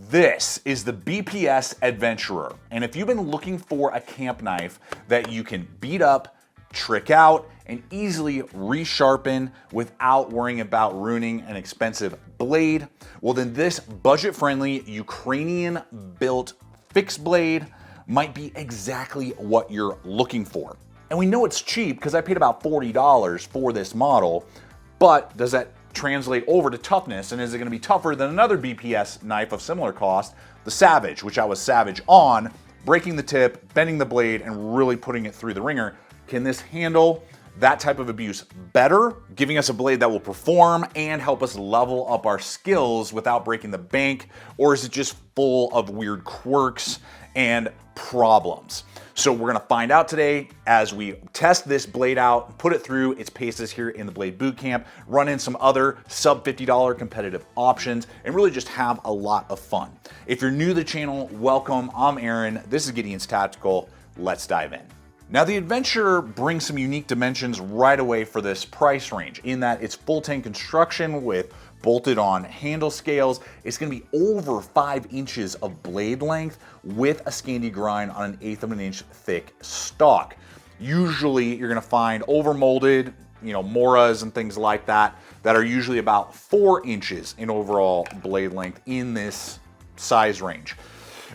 This is the BPS Adventurer, and if you've been looking for a camp knife that you can beat up, trick out, and easily resharpen without worrying about ruining an expensive blade, well then this budget-friendly Ukrainian-built fixed blade might be exactly what you're looking for. And we know it's cheap because I paid about $40 for this model, but does that translate over to toughness, and is it going to be tougher than another BPS knife of similar cost, the Savage, which I was savage on, breaking the tip, bending the blade, and really putting it through the ringer? Can this handle that type of abuse better, giving us a blade that will perform and help us level up our skills without breaking the bank, or is it just full of weird quirks and problems? So we're gonna find out today as we test this blade out, put it through its paces here in the Blade Bootcamp, run in some other sub $50 competitive options, and really just have a lot of fun. If you're new to the channel, welcome. I'm Aaron. This is Gideonstactical. Let's dive in. Now the Adventurer brings some unique dimensions right away for this price range in that it's full tank construction with bolted on handle scales. It's gonna be over 5 inches of blade length with a Scandi grind on an 1/8 of an inch thick stock. Usually you're gonna find over molded, Moras and things like that are usually about 4 inches in overall blade length in this size range.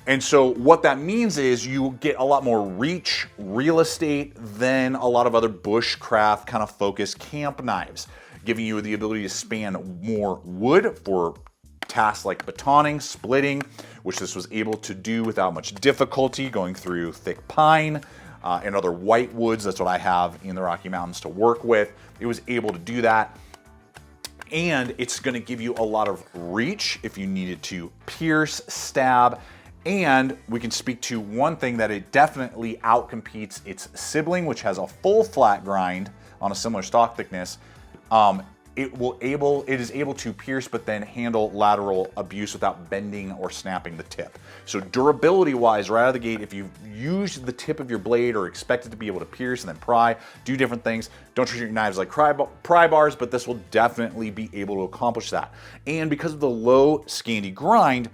And so what that means is you get a lot more reach, real estate than a lot of other bushcraft kind of focused camp knives, giving you the ability to span more wood for tasks like batoning, splitting, which this was able to do without much difficulty, going through thick pine and other white woods. That's what I have in the Rocky Mountains to work with. It was able to do that. And it's gonna give you a lot of reach if you needed to pierce, stab, and we can speak to one thing that it definitely outcompetes its sibling, which has a full flat grind on a similar stock thickness. It is able to pierce but then handle lateral abuse without bending or snapping the tip. So durability wise, right out of the gate, if you use the tip of your blade or expect it to be able to pierce and then pry, do different things, don't treat your knives like pry bars, but this will definitely be able to accomplish that. And because of the low Scandi grind,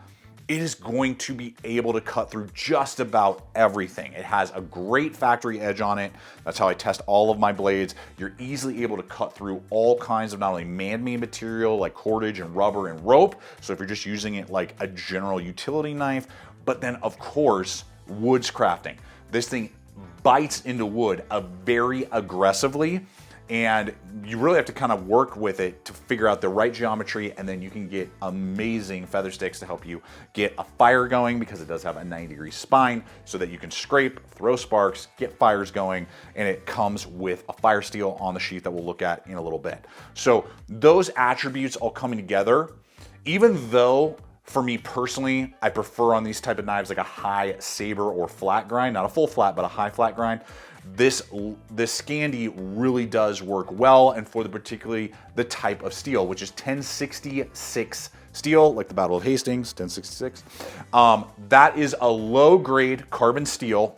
it is going to be able to cut through just about everything. It has a great factory edge on it. That's how I test all of my blades. You're easily able to cut through all kinds of not only man-made material like cordage and rubber and rope, so if you're just using it like a general utility knife, but then of course, woodscrafting. This thing bites into wood very aggressively, and you really have to kind of work with it to figure out the right geometry, and then you can get amazing feather sticks to help you get a fire going, because it does have a 90-degree spine so that you can scrape, throw sparks, get fires going, and it comes with a fire steel on the sheath that we'll look at in a little bit. So those attributes all coming together, even though for me personally, I prefer on these type of knives like a high saber or flat grind, not a full flat, but a high flat grind. This Scandi really does work well, and for particularly the type of steel, which is 1066 steel, like the Battle of Hastings, 1066. That is a low grade carbon steel.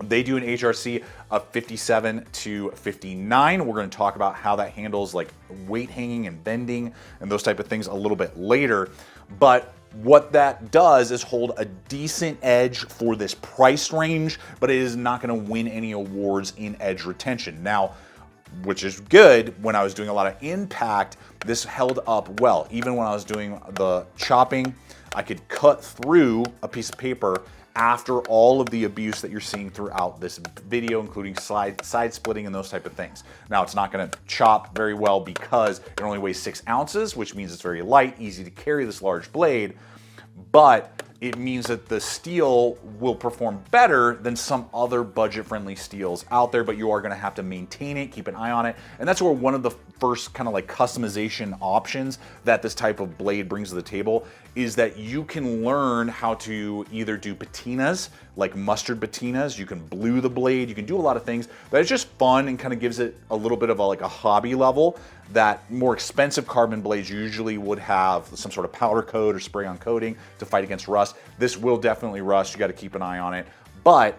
They do an HRC of 57 to 59. We're going to talk about how that handles like weight hanging and bending and those type of things a little bit later. But what that does is hold a decent edge for this price range, but it is not going to win any awards in edge retention. Now, which is good, when I was doing a lot of impact, this held up well. Even when I was doing the chopping, I could cut through a piece of paper after all of the abuse that you're seeing throughout this video, including side splitting and those type of things. Now, it's not gonna chop very well because it only weighs 6 ounces, which means it's very light, easy to carry this large blade, but it means that the steel will perform better than some other budget-friendly steels out there, but you are gonna have to maintain it, keep an eye on it, and that's where one of the first kind of like customization options that this type of blade brings to the table is that you can learn how to either do patinas, like mustard patinas, you can blue the blade, you can do a lot of things that is just fun and kind of gives it a little bit of a hobby level that more expensive carbon blades usually would have some sort of powder coat or spray on coating to fight against rust. This will definitely rust, you got to keep an eye on it, but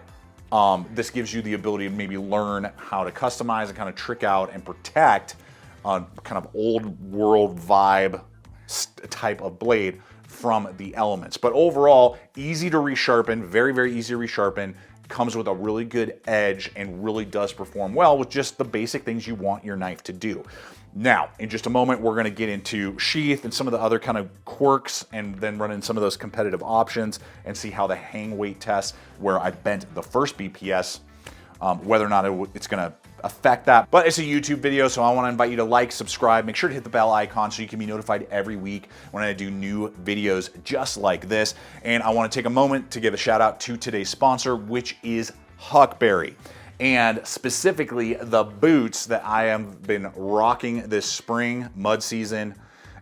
this gives you the ability to maybe learn how to customize and kind of trick out and protect kind of old world vibe type of blade from the elements. But overall, easy to resharpen, very, very easy to resharpen. Comes with a really good edge and really does perform well with just the basic things you want your knife to do. Now, in just a moment, we're gonna get into sheath and some of the other kind of quirks and then run in some of those competitive options and see how the hang weight test, where I bent the first BPS, whether or not it's gonna affect that. But it's a YouTube video, so I wanna invite you to like, subscribe, make sure to hit the bell icon so you can be notified every week when I do new videos just like this. And I wanna take a moment to give a shout out to today's sponsor, which is Huckberry. And specifically the boots that I have been rocking this spring mud season.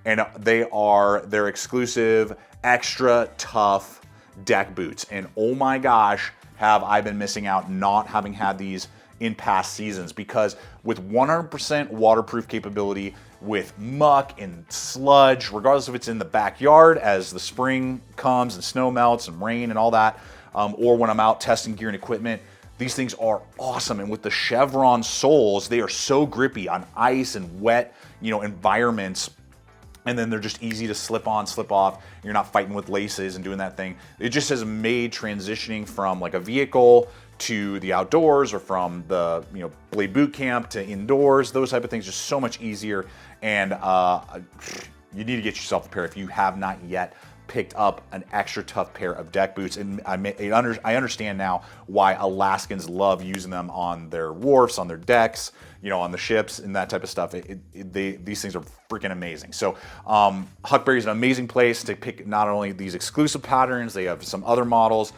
And they're exclusive, extra tough deck boots. And oh my gosh, have I been missing out not having had these in past seasons, because with 100% waterproof capability, with muck and sludge, regardless if it's in the backyard as the spring comes and snow melts and rain and all that, or when I'm out testing gear and equipment, these things are awesome. And with the chevron soles, they are so grippy on ice and wet, environments. And then they're just easy to slip on, slip off. You're not fighting with laces and doing that thing. It just has made transitioning from like a vehicle to the outdoors, or from the blade boot camp to indoors, those type of things, just so much easier. And you need to get yourself a pair if you have not yet picked up an extra tough pair of deck boots. And I understand now why Alaskans love using them on their wharfs, on their decks, on the ships and that type of stuff. These things are freaking amazing. So Huckberry is an amazing place to pick not only these exclusive patterns, they have some other models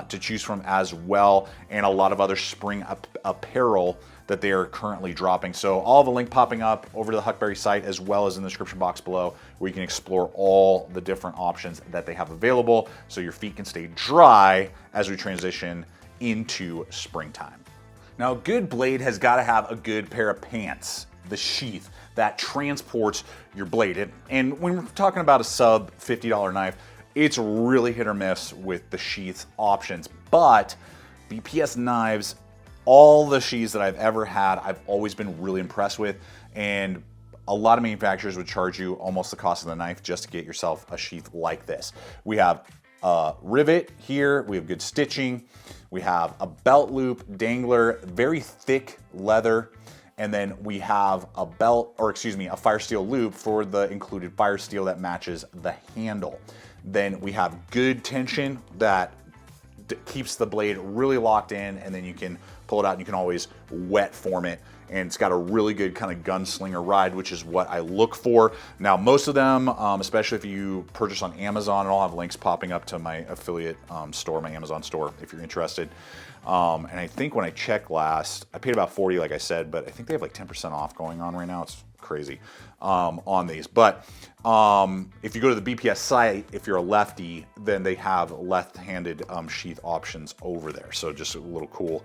to choose from as well, and a lot of other spring apparel that they are currently dropping. So all the link popping up over to the Huckberry site, as well as in the description box below, where you can explore all the different options that they have available so your feet can stay dry as we transition into springtime. Now, a good blade has got to have a good pair of pants, the sheath that transports your blade. And when we're talking about a sub $50 knife, it's really hit or miss with the sheath options. But BPS knives, all the sheaths that I've ever had, I've always been really impressed with. And a lot of manufacturers would charge you almost the cost of the knife just to get yourself a sheath like this. We have a rivet here, we have good stitching, we have a belt loop, dangler, very thick leather, and then we have a a fire steel loop for the included fire steel that matches the handle. Then we have good tension that keeps the blade really locked in, and then you can pull it out and you can always wet form it. And it's got a really good kind of gunslinger ride, which is what I look for. Now, most of them, especially if you purchase on Amazon, and I'll have links popping up to my affiliate store, my Amazon store, if you're interested. And I think when I checked last, I paid about $40, like I said, but I think they have like 10% off going on right now. It's crazy on these. But if you go to the BPS site, if you're a lefty, then they have left-handed sheath options over there. So just a little cool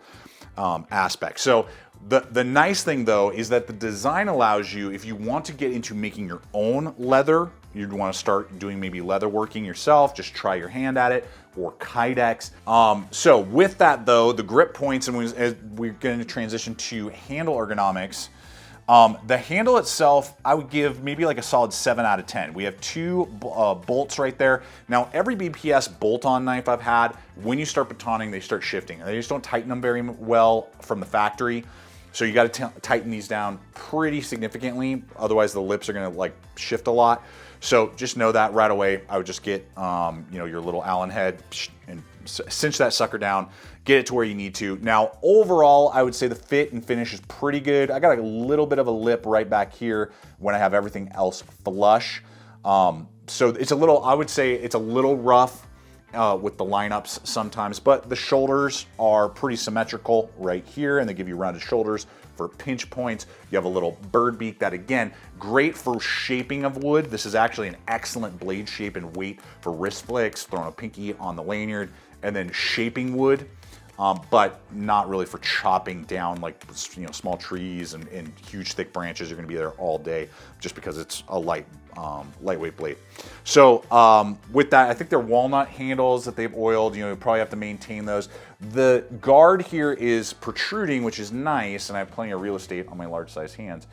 aspect. So the nice thing though is that the design allows you, if you want to get into making your own leather, you'd want to start doing maybe leather working yourself, just try your hand at it, or kydex. So with that though, the grip points, and as we're going to transition to handle ergonomics, the handle itself, I would give maybe like a solid 7 out of 10. We have two bolts right there. Now, every BPS bolt-on knife I've had, when you start batoning, they start shifting. They just don't tighten them very well from the factory. So you got to tighten these down pretty significantly. Otherwise, the lips are going to like shift a lot. So just know that right away. I would just get your little Allen head and cinch that sucker down, get it to where you need to. Now, overall, I would say the fit and finish is pretty good. I got a little bit of a lip right back here when I have everything else flush. So it's a little, I would say it's a little rough with the lineups sometimes, but the shoulders are pretty symmetrical right here, and they give you rounded shoulders for pinch points. You have a little bird beak that, again, great for shaping of wood. This is actually an excellent blade shape and weight for wrist flicks, throwing a pinky on the lanyard, and then shaping wood, but not really for chopping down like small trees and huge thick branches. You're gonna be there all day just because it's a lightweight blade. So with that, I think they're walnut handles that they've oiled. You probably have to maintain those. The guard here is protruding, which is nice, and I have plenty of real estate on my large size hands.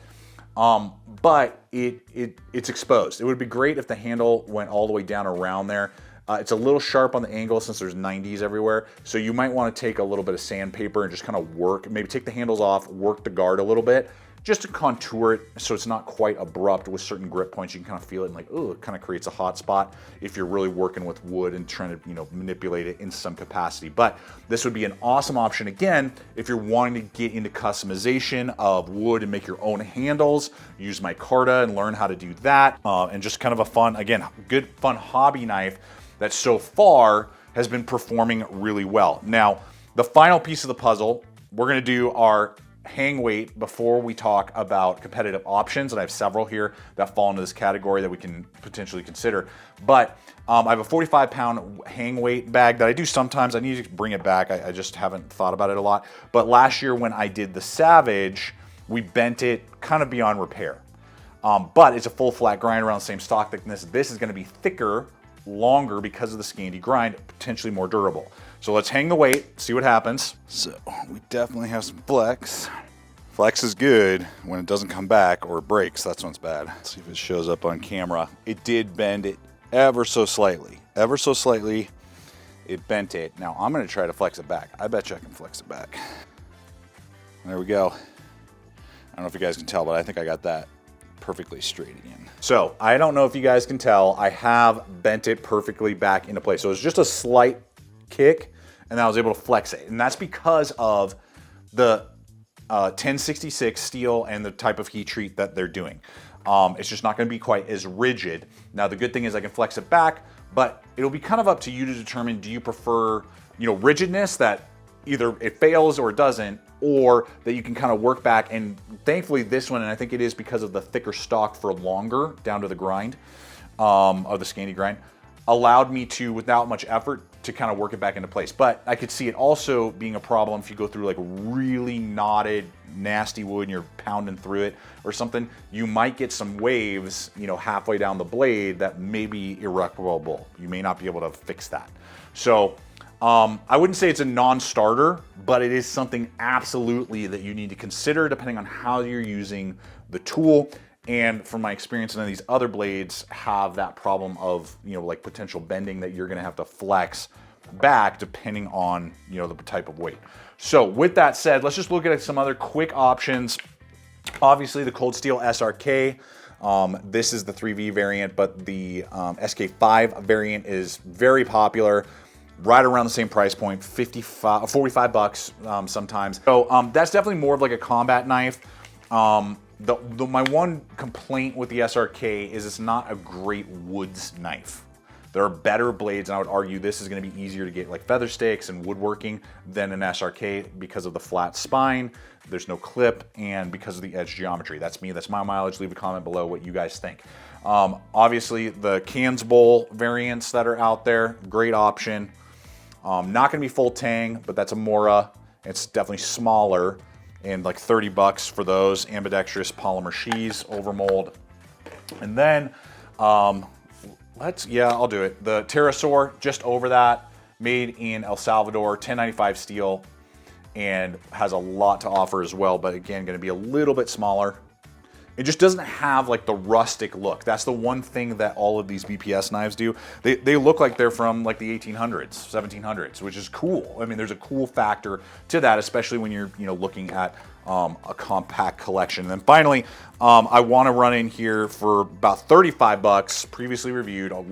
but it's exposed. It would be great if the handle went all the way down around there. It's a little sharp on the angle since there's 90s everywhere, so you might want to take a little bit of sandpaper and just kind of work, maybe take the handles off, work the guard a little bit, just to contour it so it's not quite abrupt with certain grip points. You can kind of feel it and like, oh, it kind of creates a hot spot if you're really working with wood and trying to, you know, manipulate it in some capacity. But this would be an awesome option, again, if you're wanting to get into customization of wood and make your own handles, use micarta and learn how to do that. And just kind of a fun, again, good fun hobby knife that so far has been performing really well. Now, the final piece of the puzzle, we're gonna do our hang weight before we talk about competitive options, and I have several here that fall into this category that we can potentially consider. But I have a 45-pound hang weight bag that I do sometimes. I need to bring it back. I just haven't thought about it a lot. But last year when I did the Savage, we bent it kind of beyond repair. But it's a full flat grind around the same stock thickness. This is going to be thicker, longer because of the Scandi grind, potentially more durable. So let's hang the weight, see what happens. So we definitely have some flex. Flex is good when it doesn't come back or it breaks. That's when it's bad. Let's see if it shows up on camera. It did bend it ever so slightly. Ever so slightly, it bent it. Now I'm gonna try to flex it back. I bet you I can flex it back. There we go. I don't know if you guys can tell, but I think I got that perfectly straight again. So I don't know if you guys can tell, I have bent it perfectly back into place. So it's just a slight kick, and I was able to flex it. And that's because of the 1066 steel and the type of heat treat that they're doing. It's just not gonna be quite as rigid. Now the good thing is I can flex it back, but it'll be kind of up to you to determine, do you prefer, you know, rigidness that either it fails or it doesn't, or that you can kind of work back. And thankfully this one, and I think it is because of the thicker stock for longer down to the grind, of the Scandi grind, allowed me to, without much effort, to kind of work it back into place. But I could see it also being a problem if you go through like really knotted, nasty wood and you're pounding through it or something. You might get some waves, you know, halfway down the blade that may be irreparable. You may not be able to fix that. So I wouldn't say it's a non-starter, but it is something absolutely that you need to consider depending on how you're using the tool. And from my experience, none of these other blades have that problem of, you know, like potential bending that you're gonna have to flex back depending on, you know, the type of weight. So with that said, let's just look at some other quick options. Obviously the Cold Steel SRK, this is the 3V variant, but the SK5 variant is very popular, right around the same price point, 45 bucks sometimes. So that's definitely more of like a combat knife. My one complaint with the SRK is it's not a great woods knife. There are better blades, and I would argue this is going to be easier to get like feather sticks and woodworking than an SRK because of the flat spine, there's no clip, and because of the edge geometry. That's me, that's my mileage. Leave a comment below what you guys think. Obviously the Cans Bowl variants that are out there, great option. Not going to be full tang, but that's a Mora. It's definitely smaller, and like 30 bucks for those. Ambidextrous polymer sheaths, overmold. And then, I'll do it. The TERRASAUR, just over that, made in El Salvador, 1095 steel, and has a lot to offer as well, but again, gonna be a little bit smaller. It just doesn't have like the rustic look. That's the one thing that all of these BPS knives do. They look like they're from like the 1800s, 1700s, which is cool. I mean, there's a cool factor to that, especially when you're, you know, looking at a compact collection. And then finally, I want to run in here for about 35 bucks, previously reviewed. I'll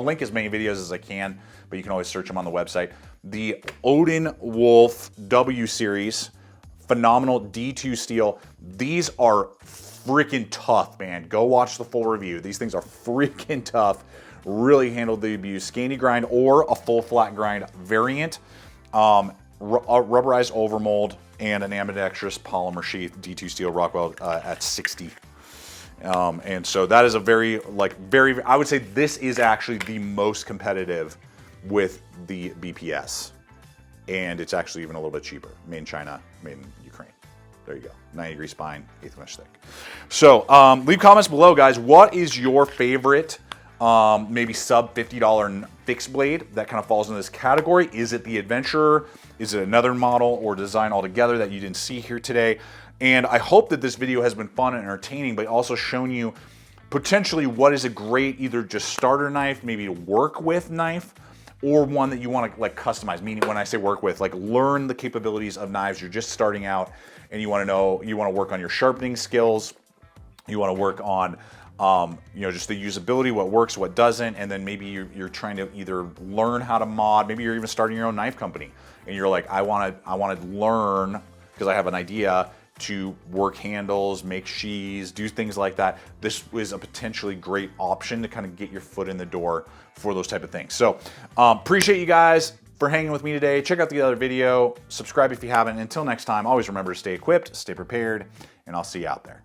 link as many videos as I can, but you can always search them on the website. The ODENWOLF W series, phenomenal D2 steel. These are freaking tough, man. Go watch the full review. These things are freaking tough. Really handled the abuse. Scandi grind or a full flat grind variant. Rubberized overmold and an ambidextrous polymer sheath, D2 steel Rockwell at 60. And so that is a very, I would say this is actually the most competitive with the BPS. And it's actually even a little bit cheaper. Made in China, made in Ukraine. There you go, 90-degree spine, 1/8 inch thick. So leave comments below, guys. What is your favorite maybe sub $50 fixed blade that kind of falls into this category. Is it the Adventurer? Is it another model or design altogether that you didn't see here today? And I hope that this video has been fun and entertaining, but also shown you potentially what is a great either just starter knife, maybe to work with knife, or one that you want to like customize. Meaning when I say work with, like learn the capabilities of knives. You're just starting out and you want to know, you want to work on your sharpening skills. You want to work on, you know, just the usability, what works, what doesn't, and then maybe you're trying to either learn how to mod. Maybe you're even starting your own knife company, and you're like, I want to learn because I have an idea to work handles, make sheaths, do things like that. This is a potentially great option to kind of get your foot in the door for those type of things. So appreciate you guys for hanging with me today. Check out the other video, subscribe if you haven't. Until next time, always remember to stay equipped, stay prepared, and I'll see you out there.